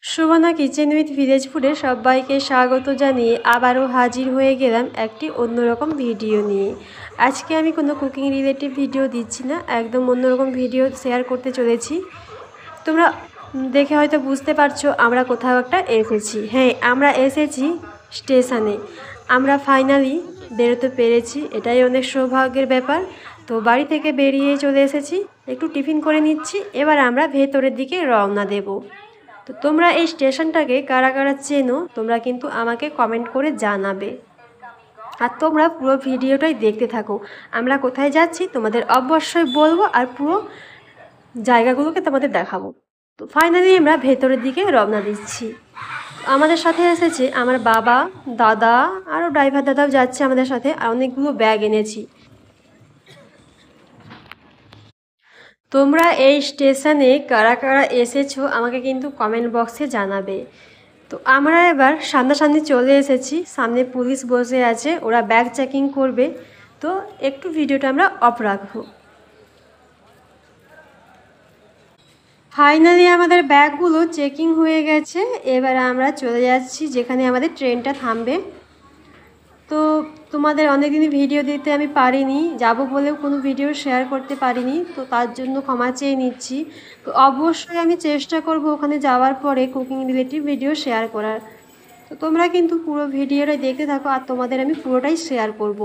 Suborna kitchen with village ফুডে সবাইকে স্বাগত জানিয়ে আবারও হাজির হয়ে গেলাম একটি অন্যরকম ভিডিও নিয়ে। আজকে আমি কোনো কুকিং রিলেটিভ ভিডিও দিচ্ছি না, একদম অন্যরকম ভিডিও শেয়ার করতে চলেছি। তোমরা দেখে হয়তো বুঝতে পারছো আমরা কোথাও একটা এসেছি। হ্যাঁ, আমরা এসেছি স্টেশনে। আমরা ফাইনালি বেরোতে পেরেছি, এটাই অনেক সৌভাগ্যের ব্যাপার। তো বাড়ি থেকে বেরিয়ে চলে এসেছি, একটু টিফিন করে নিচ্ছি, এবার আমরা ভেতরের দিকে রওনা দেব। তো তোমরা এই স্টেশনটাকে কারা কারা চেনো তোমরা কিন্তু আমাকে কমেন্ট করে জানাবে, আর তোমরা পুরো ভিডিওটাই দেখতে থাকো। আমরা কোথায় যাচ্ছি তোমাদের অবশ্যই বলবো, আর পুরো জায়গাগুলোকে তোমাদের দেখাবো। তো ফাইনালি আমরা ভেতরের দিকে রওনা দিচ্ছি। আমাদের সাথে এসেছে আমার বাবা, দাদা, আরও ড্রাইভার দাদাও যাচ্ছে আমাদের সাথে, আর অনেকগুলো ব্যাগ এনেছি। তোমরা এই স্টেশনে কারা কারা এসেছো আমাকে কিন্তু কমেন্ট বক্সে জানাবে। তো আমরা এবার সামনাসামনি চলে এসেছি, সামনে পুলিশ বসে আছে, ওরা ব্যাগ চেকিং করবে। তো একটু ভিডিওটা আমরা অফ রাখবো। ফাইনালি আমাদের ব্যাগগুলো চেকিং হয়ে গেছে, এবার আমরা চলে যাচ্ছি যেখানে আমাদের ট্রেনটা থামবে। তো তোমাদের অনেকদিনই ভিডিও দিতে আমি পারিনি, যাব বলেও কোনো ভিডিও শেয়ার করতে পারিনি, তো তার জন্য ক্ষমা চেয়ে নিচ্ছি। তো অবশ্যই আমি চেষ্টা করব ওখানে যাওয়ার পরে কুকিং রিলেটিভ ভিডিও শেয়ার করার। তো তোমরা কিন্তু পুরো ভিডিওটাই দেখতে থাকো, আর তোমাদের আমি পুরোটাই শেয়ার করব।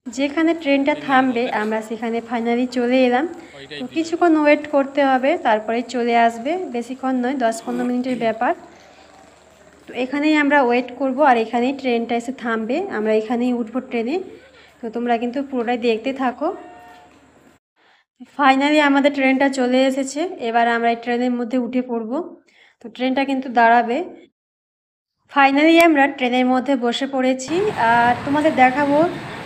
যেখানে ট্রেনটা থামবে আমরা সেখানে ফাইনালি চলে এলাম। তো কিছুক্ষণ ওয়েট করতে হবে, তারপরে চলে আসবে, বেশিক্ষণ নয়, 10-15 মিনিটের ব্যাপার। তো এখানেই আমরা ওয়েট করব, আর এখানেই ট্রেনটা এসে থামবে, আমরা এখানেই উঠবো ট্রেনে। তো তোমরা কিন্তু পুরোটাই দেখতে থাকো। ফাইনালি আমাদের ট্রেনটা চলে এসেছে, এবার আমরা এই ট্রেনের মধ্যে উঠে পড়ব। তো ট্রেনটা কিন্তু দাঁড়াবে। ফাইনালি আমরা ট্রেনের মধ্যে বসে পড়েছি, আর তোমাদের দেখাবো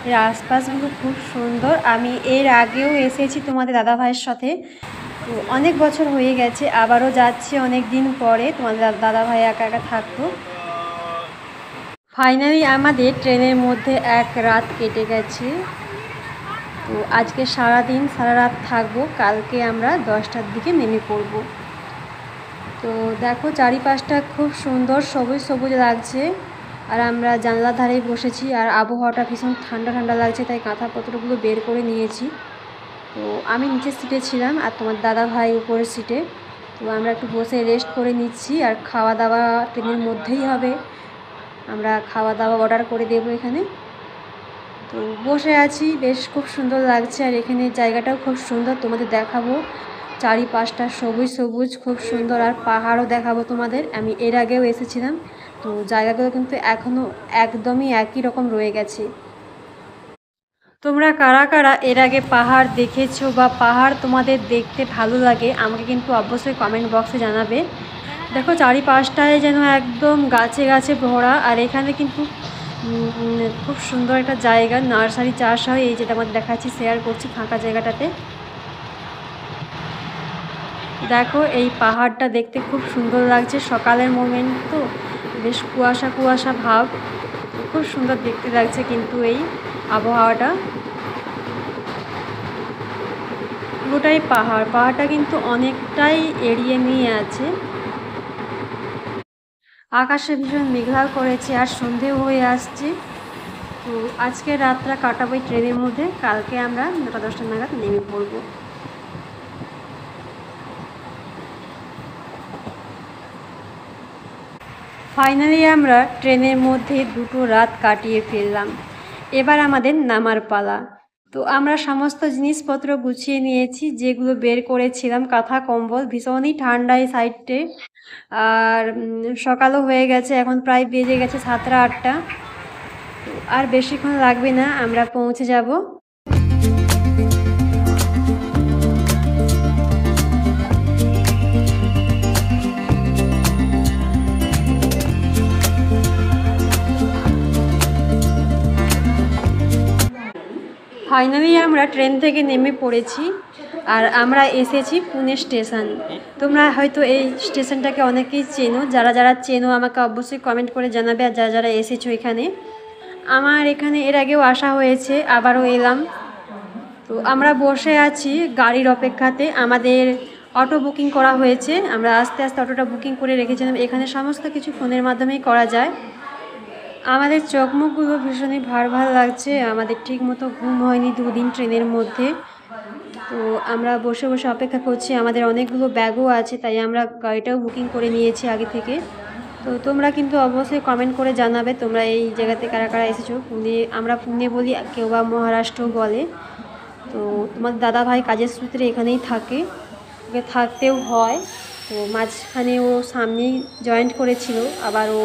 এর আশপাশগুলো খুব সুন্দর। আমি এর আগেও এসেছি তোমাদের দাদাভাইয়ের সাথে, তো অনেক বছর হয়ে গেছে, আবারও যাচ্ছি অনেক দিন পরে। তোমাদের দাদাভাই একা একা থাকতো। ফাইনালি আমাদের ট্রেনের মধ্যে এক রাত কেটে গেছে। তো আজকে সারা রাত থাকবো, কালকে আমরা 10টার দিকে নেমে পড়ব। তো দেখো চারিপাশটা খুব সুন্দর, সবুজ সবুজ লাগছে, আর আমরা জানলার ধারে বসেছি, আর আবহাওয়াটা ভীষণ ঠান্ডা ঠান্ডা লাগছে, তাই কাঁথাপত্রগুলো বের করে নিয়েছি। তো আমি নিচের সিটে ছিলাম, আর তোমার দাদা ভাই উপরের সিটে। তো আমরা একটু বসে রেস্ট করে নিচ্ছি, আর খাওয়া দাওয়া ট্রেনের মধ্যেই হবে, আমরা খাওয়া দাওয়া অর্ডার করে দেবো এখানে। তো বসে আছি, বেশ খুব সুন্দর লাগছে, আর এখানে জায়গাটাও খুব সুন্দর, তোমাদের দেখাবো। চারিপাশটা সবুজ সবুজ খুব সুন্দর, আর পাহাড়ও দেখাবো তোমাদের। আমি এর আগেও এসেছিলাম, তো জায়গাগুলো কিন্তু এখনও একদমই একই রকম রয়ে গেছে। তোমরা কারা কারা এর আগে পাহাড় দেখেছো, বা পাহাড় তোমাদের দেখতে ভালো লাগে আমাকে কিন্তু অবশ্যই কমেন্ট বক্সে জানাবে। দেখো চারিপাশটায় যেন একদম গাছে গাছে ভরা, আর এখানে কিন্তু খুব সুন্দর একটা জায়গা, নার্সারি চাষ হয়, এই যেটা আমাদের দেখাচ্ছি, শেয়ার করছি ফাঁকা জায়গাটাতে। দেখো এই পাহাড়টা দেখতে খুব সুন্দর লাগছে, সকালের মোমেন্ট তো, বেশ কুয়াশা কুয়াশা ভাব, খুব সুন্দর দেখতে লাগছে কিন্তু এই আবহাওয়াটা। পুরোটাই পাহাড়টা কিন্তু অনেকটাই এড়িয়ে নিয়ে আছে। আকাশে ভীষণ মেঘলা করেছে, আর সন্ধেও হয়ে আসছে। তো আজকে রাতটা কাটাবো ট্রেনের মধ্যে, কালকে আমরা 9টা-10টা নাগাদ নেমে পড়ব। ফাইনালি আমরা ট্রেনের মধ্যে 2টো রাত কাটিয়ে ফেললাম, এবার আমাদের নামার পালা। তো আমরা সমস্ত জিনিসপত্র গুছিয়ে নিয়েছি, যেগুলো বের করেছিলাম, কাঁথা কম্বল, ভীষণই ঠান্ডা এই সাইডে, আর সকালও হয়ে গেছে, এখন প্রায় বেজে গেছে 7টা-8টা। তো আর বেশিক্ষণ লাগবে না, আমরা পৌঁছে যাব। ফাইনালি আমরা ট্রেন থেকে নেমে পড়েছি, আর আমরা এসেছি পুনে স্টেশন। তোমরা হয়তো এই স্টেশনটাকে অনেকেই চেনো, যারা যারা চেনো আমাকে অবশ্যই কমেন্ট করে জানাবে, আর যারা যারা এসেছো এখানে। আমার এখানে এর আগেও আসা হয়েছে, আবারও এলাম। তো আমরা বসে আছি গাড়ির অপেক্ষাতে, আমাদের অটো বুকিং করা হয়েছে। আমরা আস্তে আস্তে অটোটা বুকিং করে রেখেছিলাম। এখানে সমস্ত কিছু ফোনের মাধ্যমেই করা যায়। আমাদের চোখ মুখগুলো ভীষণই ভার ভার লাগছে। আমাদের ঠিক মতো ঘুম হয়নি 2 দিন ট্রেনের মধ্যে। তো আমরা বসে বসে অপেক্ষা করছি। আমাদের অনেকগুলো ব্যাগও আছে, তাই আমরা গাড়িটাও বুকিং করে নিয়েছি আগে থেকে। তো তোমরা কিন্তু অবশ্যই কমেন্ট করে জানাবে তোমরা এই জায়গাতে কারা কারা এসেছো। আমরা পুনে বলি, কেউ বা মহারাষ্ট্র বলে। তো তোমার দাদা ভাই কাজের সূত্রে এখানেই থাকে, ওকে থাকতেও হয়। তো মাঝখানে ও সামনেই জয়েন্ট করেছিল, আবার ও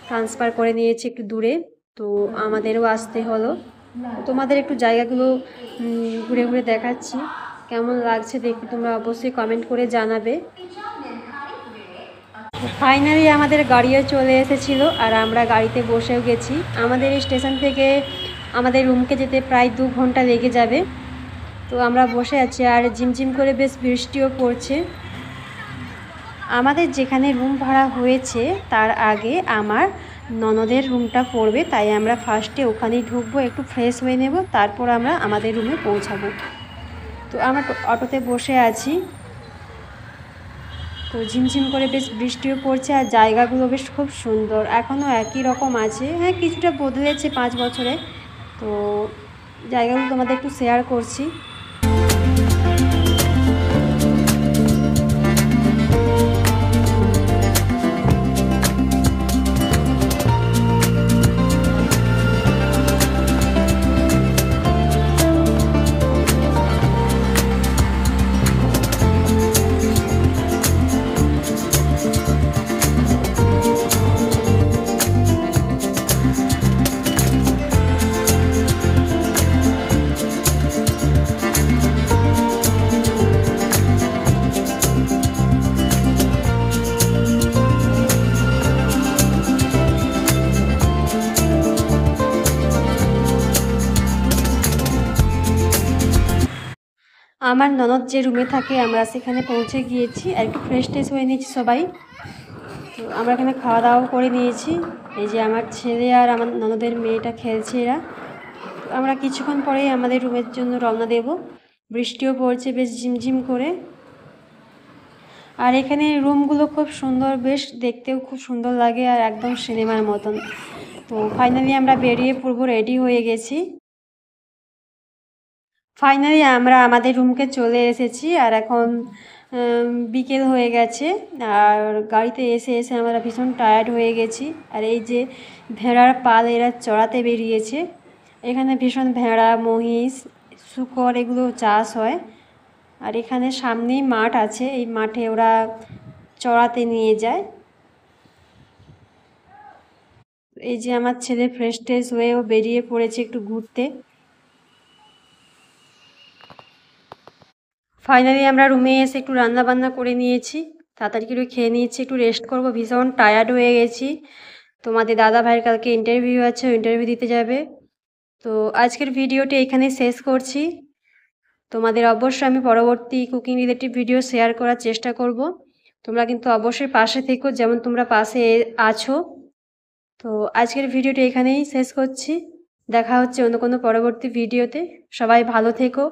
ট্রান্সফার করে নিয়েছে একটু দূরে। তো আমাদেরও আসতে হলো। তোমাদের একটু জায়গাগুলো ঘুরে ঘুরে দেখাচ্ছি, কেমন লাগছে দেখতে তোমরা অবশ্যই কমেন্ট করে জানাবে। ফাইনালি আমাদের গাড়িও চলে এসেছিল আর আমরা গাড়িতে বসেও গেছি। আমাদের স্টেশন থেকে আমাদের রুমকে যেতে প্রায় 2 ঘন্টা লেগে যাবে। তো আমরা বসে আছি আর ঝিমঝিম করে বেশ বৃষ্টিও পড়ছে। আমাদের যেখানে রুম ভাড়া হয়েছে তার আগে আমার ননদের রুমটা পড়বে, তাই আমরা ফার্স্টে ওখানেই ঢুকবো, একটু ফ্রেশ হয়ে নেব, তারপর আমরা আমাদের রুমে পৌঁছাবো। তো আমরা অটোতে বসে আছি। তো ঝিমঝিম করে বেশ বৃষ্টিও পড়ছে আর জায়গাগুলো বেশ খুব সুন্দর, এখনও একই রকম আছে। হ্যাঁ, কিছুটা বদলেছে 5 বছরে। তো জায়গাগুলো তোমাদের একটু শেয়ার করছি। আমার ননদ যে রুমে থাকে আমরা সেখানে পৌঁছে গিয়েছি আর একটু ফ্রেশ ট্রেশ হয়ে নিয়েছি সবাই। তো আমরা এখানে খাওয়া দাওয়া করে নিয়েছি। এই যে আমার ছেলে আর আমার ননদের মেয়েটা খেলছে এরা। তো আমরা কিছুক্ষণ পরেই আমাদের রুমের জন্য রওনা দেব। বৃষ্টিও পড়ছে বেশ ঝিমঝিম করে। আর এখানে রুমগুলো খুব সুন্দর, বেশ দেখতেও খুব সুন্দর লাগে আর একদম সিনেমার মতন। তো ফাইনালি আমরা বেরিয়ে পড়বো, রেডি হয়ে গেছি। ফাইনালি আমরা আমাদের রুমকে চলে এসেছি আর এখন বিকেল হয়ে গেছে। আর গাড়িতে এসে এসে আমরা ভীষণ টায়ার্ড হয়ে গেছি। আর এই যে ভেড়ার পাল এরা চড়াতে বেরিয়েছে। এখানে ভীষণ ভেড়া, মহিষ, শূকর এগুলো চাষ হয়। আর এখানে সামনেই মাঠ আছে, এই মাঠে ওরা চড়াতে নিয়ে যায়। এই যে আমার ছেলে ফ্রেশ ট্রেশ হয়েও বেরিয়ে পড়েছে একটু ঘুরতে। ফাইনালি আমরা রুমে এসে একটু রান্না বান্না করে নিয়েছি, তাড়াতাড়ি করে খেয়ে নিয়েছি, একটু রেস্ট করব, ভীষণ টায়ার্ড হয়ে গেছি। তোমাদের দাদা ভাইয়ের কালকে ইন্টারভিউ আছে, ইন্টারভিউ দিতে যাবে। তো আজকের ভিডিওটি এখানে শেষ করছি। তোমাদের অবশ্যই আমি পরবর্তী কুকিং রিলেটিভ ভিডিও শেয়ার করার চেষ্টা করব। তোমরা কিন্তু অবশ্যই পাশে থেকো, যেমন তোমরা পাশে আছো। তো আজকের ভিডিওটি এখানেই শেষ করছি। দেখা হচ্ছে অন্য কোনো পরবর্তী ভিডিওতে। সবাই ভালো থেকো।